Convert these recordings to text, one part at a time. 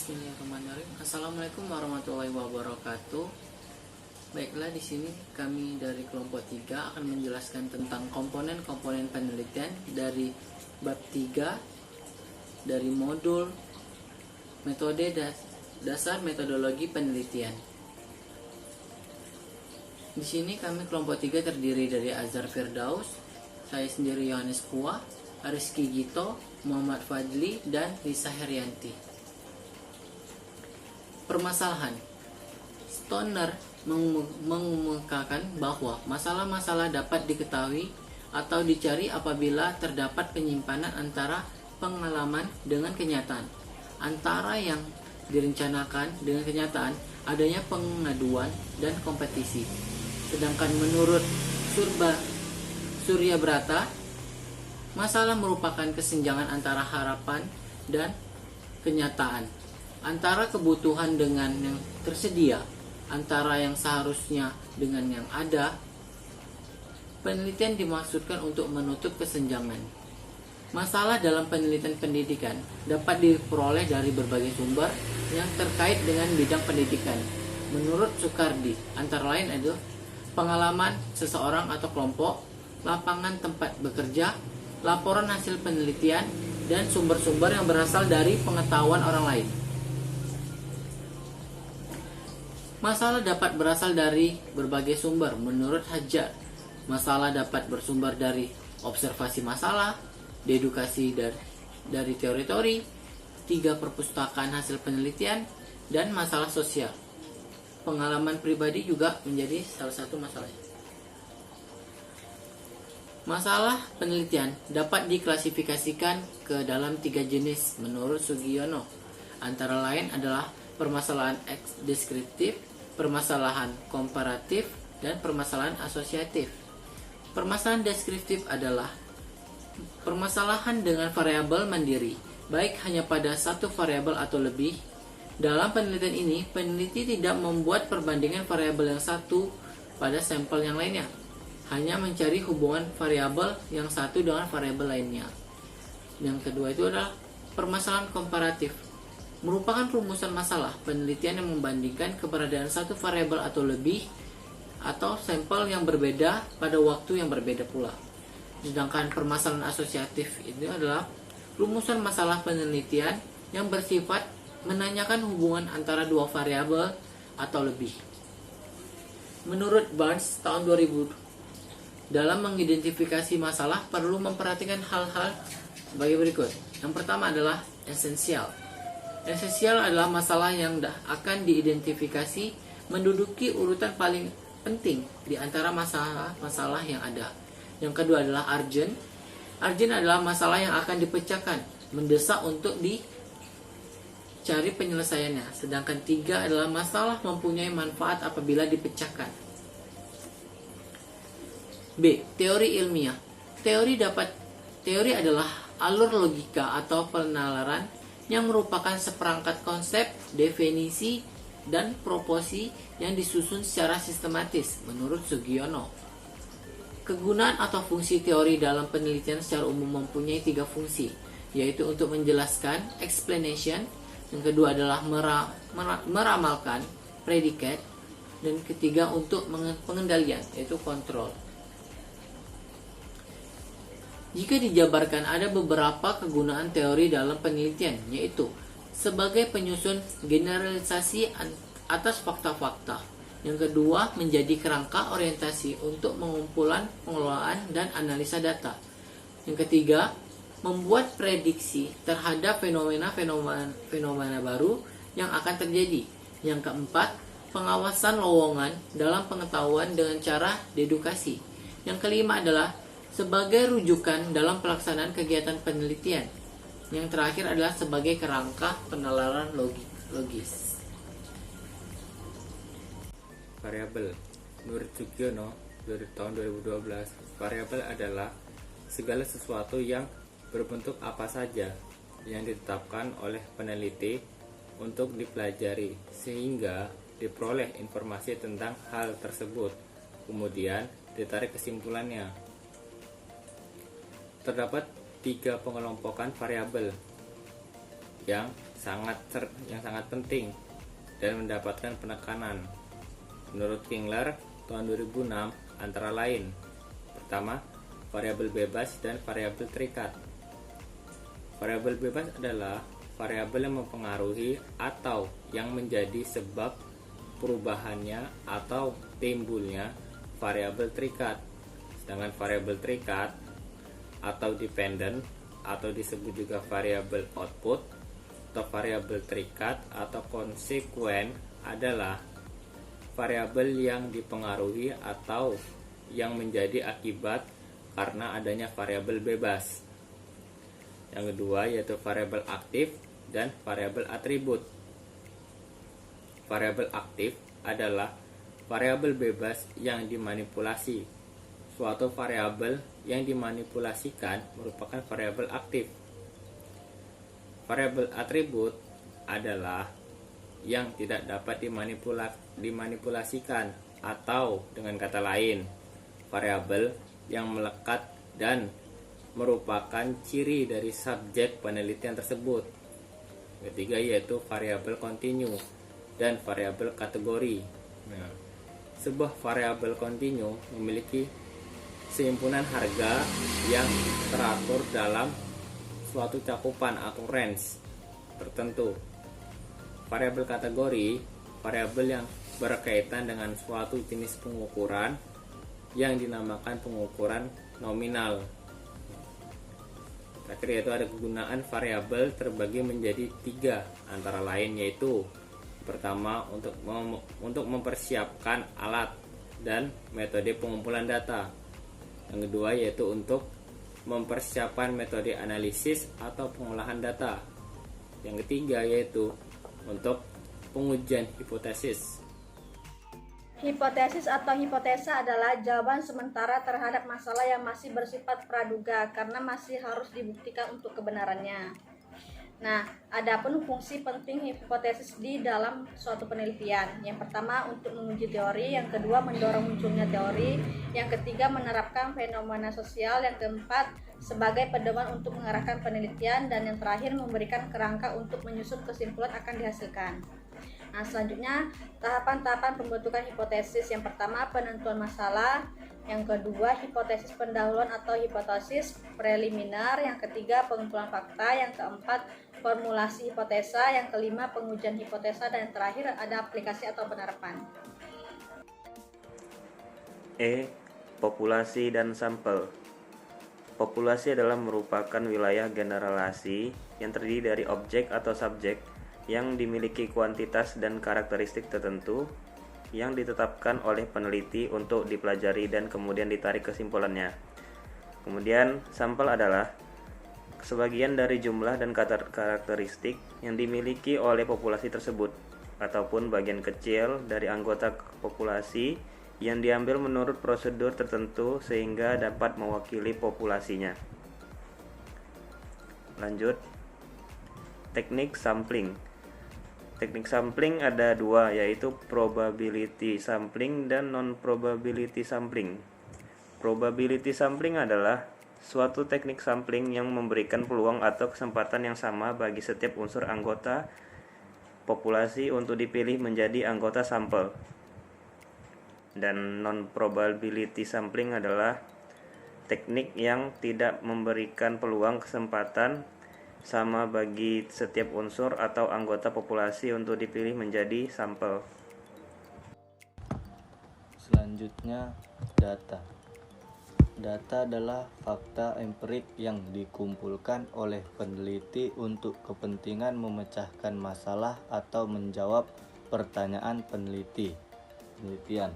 Bismillahirrahmanirrahim. Assalamualaikum warahmatullahi wabarakatuh. Baiklah, di sini kami dari kelompok 3 akan menjelaskan tentang komponen-komponen penelitian dari bab 3 dari modul metode dasar metodologi penelitian. Di sini kami kelompok 3 terdiri dari Azhar Firdaus, saya sendiri Yohanes Puah, Rizky Gito, Muhammad Fadli, dan Lisa Herianti. Permasalahan. Stoner mengemukakan bahwa masalah-masalah dapat diketahui atau dicari apabila terdapat penyimpanan antara pengalaman dengan kenyataan, antara yang direncanakan dengan kenyataan, adanya pengaduan dan kompetisi. Sedangkan menurut Surya Brata, masalah merupakan kesenjangan antara harapan dan kenyataan, antara kebutuhan dengan yang tersedia, antara yang seharusnya dengan yang ada. Penelitian dimaksudkan untuk menutup kesenjangan. Masalah dalam penelitian pendidikan dapat diperoleh dari berbagai sumber yang terkait dengan bidang pendidikan. Menurut Soekardi, antara lain adalah pengalaman seseorang atau kelompok, lapangan tempat bekerja, laporan hasil penelitian, dan sumber-sumber yang berasal dari pengetahuan orang lain. Masalah dapat berasal dari berbagai sumber. Menurut Hajar, masalah dapat bersumber dari observasi masalah, dedukasi dari teori-teori, 3 perpustakaan hasil penelitian, dan masalah sosial. Pengalaman pribadi juga menjadi salah satu masalah. Masalah penelitian dapat diklasifikasikan ke dalam 3 jenis menurut Sugiono. Antara lain adalah permasalahan deskriptif, permasalahan komparatif, dan permasalahan asosiatif. Permasalahan deskriptif adalah permasalahan dengan variabel mandiri, baik hanya pada satu variabel atau lebih. Dalam penelitian ini, peneliti tidak membuat perbandingan variabel yang satu pada sampel yang lainnya, hanya mencari hubungan variabel yang satu dengan variabel lainnya. Yang kedua itu adalah permasalahan komparatif, merupakan rumusan masalah penelitian yang membandingkan keberadaan satu variabel atau lebih atau sampel yang berbeda pada waktu yang berbeda pula. Sedangkan permasalahan asosiatif itu adalah rumusan masalah penelitian yang bersifat menanyakan hubungan antara 2 variabel atau lebih. Menurut Barnes tahun 2000, dalam mengidentifikasi masalah perlu memperhatikan hal-hal sebagai berikut. Yang pertama adalah esensial. Esensial adalah masalah yang akan diidentifikasi menduduki urutan paling penting di antara masalah-masalah yang ada. Yang kedua adalah urgent. Urgent adalah masalah yang akan dipecahkan, mendesak untuk dicari penyelesaiannya. Sedangkan 3 adalah masalah mempunyai manfaat apabila dipecahkan. B. Teori ilmiah. Teori adalah alur logika atau penalaran yang merupakan seperangkat konsep, definisi, dan proposi yang disusun secara sistematis menurut Sugiono. Kegunaan atau fungsi teori dalam penelitian secara umum mempunyai 3 fungsi, yaitu untuk menjelaskan, explanation, yang kedua adalah meramalkan, predicate, dan ketiga untuk pengendalian, yaitu control. Jika dijabarkan, ada beberapa kegunaan teori dalam penelitian, yaitu sebagai penyusun generalisasi atas fakta-fakta. Yang kedua, menjadi kerangka orientasi untuk pengumpulan, pengelolaan, dan analisa data. Yang ketiga, membuat prediksi terhadap fenomena baru yang akan terjadi. Yang keempat, pengawasan lowongan dalam pengetahuan dengan cara dedukasi. Yang kelima adalah sebagai rujukan dalam pelaksanaan kegiatan penelitian. Yang terakhir adalah sebagai kerangka penalaran logis. Variabel. Menurut Sugiono dari tahun 2012, variabel adalah segala sesuatu yang berbentuk apa saja yang ditetapkan oleh peneliti untuk dipelajari sehingga diperoleh informasi tentang hal tersebut, kemudian ditarik kesimpulannya. Terdapat 3 pengelompokan variabel, yang sangat penting dan mendapatkan penekanan. Menurut Kingler tahun 2006 antara lain: pertama, variabel bebas dan variabel terikat. Variabel bebas adalah variabel yang mempengaruhi atau yang menjadi sebab perubahannya atau timbulnya variabel terikat. Sedangkan variabel terikat atau dependent atau disebut juga variabel output atau variabel terikat atau konsekuen adalah variabel yang dipengaruhi atau yang menjadi akibat karena adanya variabel bebas. Yang kedua yaitu variabel aktif dan variabel atribut. Variabel aktif adalah variabel bebas yang dimanipulasi. Suatu variabel yang dimanipulasikan merupakan variabel aktif. Variabel atribut adalah yang tidak dapat dimanipulasikan, atau dengan kata lain, variabel yang melekat dan merupakan ciri dari subjek penelitian tersebut. Ketiga yaitu variabel kontinu dan variabel kategori. Nah, sebuah variabel kontinu memiliki sehimpunan harga yang teratur dalam suatu cakupan atau range tertentu. Variabel kategori, variabel yang berkaitan dengan suatu jenis pengukuran yang dinamakan pengukuran nominal. Terakhir yaitu ada kegunaan variabel terbagi menjadi 3 antara lain yaitu: pertama, untuk mempersiapkan alat dan metode pengumpulan data. Yang kedua yaitu untuk mempersiapkan metode analisis atau pengolahan data. Yang ketiga yaitu untuk pengujian hipotesis. Hipotesis atau hipotesa adalah jawaban sementara terhadap masalah yang masih bersifat praduga karena masih harus dibuktikan untuk kebenarannya. Nah, adapun fungsi penting hipotesis di dalam suatu penelitian. Yang pertama untuk menguji teori, yang kedua mendorong munculnya teori, yang ketiga menerapkan fenomena sosial, yang keempat sebagai pedoman untuk mengarahkan penelitian, dan yang terakhir memberikan kerangka untuk menyusun kesimpulan akan dihasilkan. Nah, selanjutnya tahapan-tahapan pembentukan hipotesis. Yang pertama penentuan masalah, yang kedua hipotesis pendahuluan atau hipotesis preliminar, yang ketiga pengumpulan fakta, yang keempat formulasi hipotesa, yang kelima pengujian hipotesa, dan yang terakhir ada aplikasi atau penerapan. Populasi dan sampel. Populasi adalah merupakan wilayah generalisasi yang terdiri dari objek atau subjek yang dimiliki kuantitas dan karakteristik tertentu yang ditetapkan oleh peneliti untuk dipelajari dan kemudian ditarik kesimpulannya. Kemudian sampel adalah sebagian dari jumlah dan karakteristik yang dimiliki oleh populasi tersebut, ataupun bagian kecil dari anggota populasi yang diambil menurut prosedur tertentu sehingga dapat mewakili populasinya. Lanjut, teknik sampling. Teknik sampling ada 2, yaitu probability sampling dan non-probability sampling. Probability sampling adalah suatu teknik sampling yang memberikan peluang atau kesempatan yang sama bagi setiap unsur anggota populasi untuk dipilih menjadi anggota sampel. Dan non-probability sampling adalah teknik yang tidak memberikan peluang kesempatan sama bagi setiap unsur atau anggota populasi untuk dipilih menjadi sampel. Selanjutnya, data. Data adalah fakta empirik yang dikumpulkan oleh peneliti untuk kepentingan memecahkan masalah atau menjawab pertanyaan penelitian.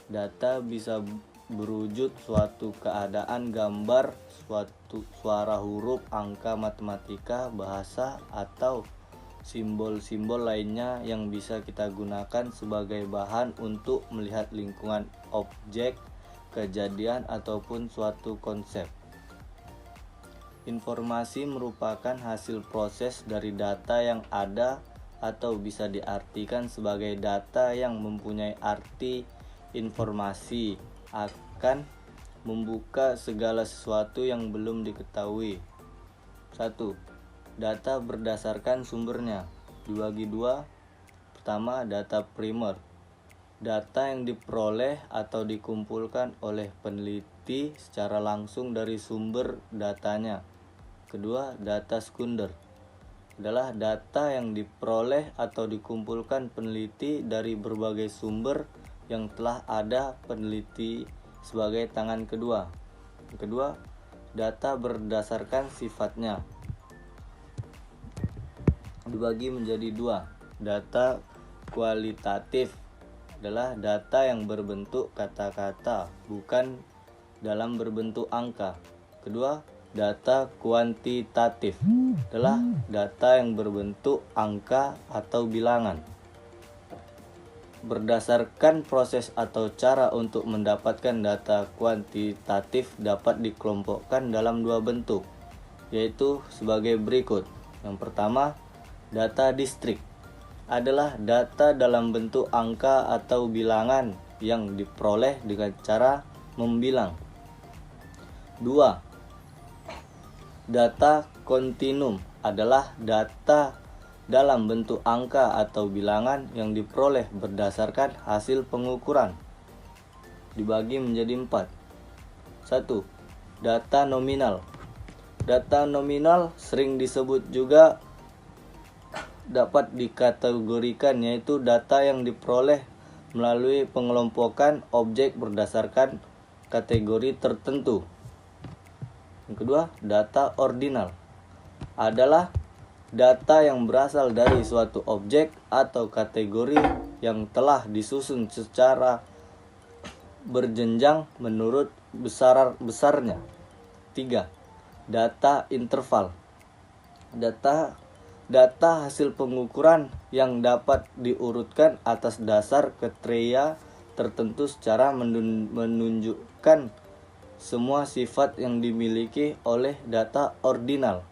Data bisa berwujud suatu keadaan gambar, suatu suara huruf, angka, matematika, bahasa, atau simbol-simbol lainnya yang bisa kita gunakan sebagai bahan untuk melihat lingkungan objek, kejadian, ataupun suatu konsep. Informasi merupakan hasil proses dari data yang ada atau bisa diartikan sebagai data yang mempunyai arti. Informasi akan membuka segala sesuatu yang belum diketahui. 1. data berdasarkan sumbernya dibagi dua. Pertama, data primer, data yang diperoleh atau dikumpulkan oleh peneliti secara langsung dari sumber datanya. Kedua, data sekunder, adalah data yang diperoleh atau dikumpulkan peneliti dari berbagai sumber yang telah ada peneliti sebagai tangan kedua. Yang kedua, data berdasarkan sifatnya dibagi menjadi dua. Data kualitatif adalah data yang berbentuk kata-kata, bukan dalam berbentuk angka. Kedua, data kuantitatif adalah data yang berbentuk angka atau bilangan. Berdasarkan proses atau cara untuk mendapatkan data kuantitatif dapat dikelompokkan dalam dua bentuk, yaitu sebagai berikut. Yang pertama, data distrik adalah data dalam bentuk angka atau bilangan yang diperoleh dengan cara membilang. 2. Data kontinum adalah data dalam bentuk angka atau bilangan yang diperoleh berdasarkan hasil pengukuran. Dibagi menjadi 4. 1. Data nominal. Data nominal sering disebut juga dapat dikategorikan yaitu data yang diperoleh melalui pengelompokan objek berdasarkan kategori tertentu. Yang kedua, data ordinal adalah data yang berasal dari suatu objek atau kategori yang telah disusun secara berjenjang menurut besarnya. 3. Data interval. Data hasil pengukuran yang dapat diurutkan atas dasar kriteria tertentu secara menunjukkan semua sifat yang dimiliki oleh data ordinal.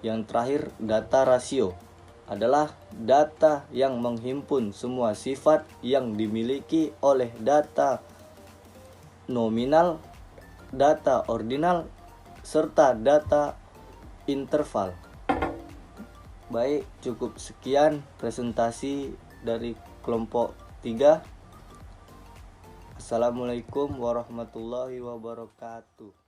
Yang terakhir, data rasio adalah data yang menghimpun semua sifat yang dimiliki oleh data nominal, data ordinal, serta data interval. Baik, cukup sekian presentasi dari kelompok 3. Assalamualaikum warahmatullahi wabarakatuh.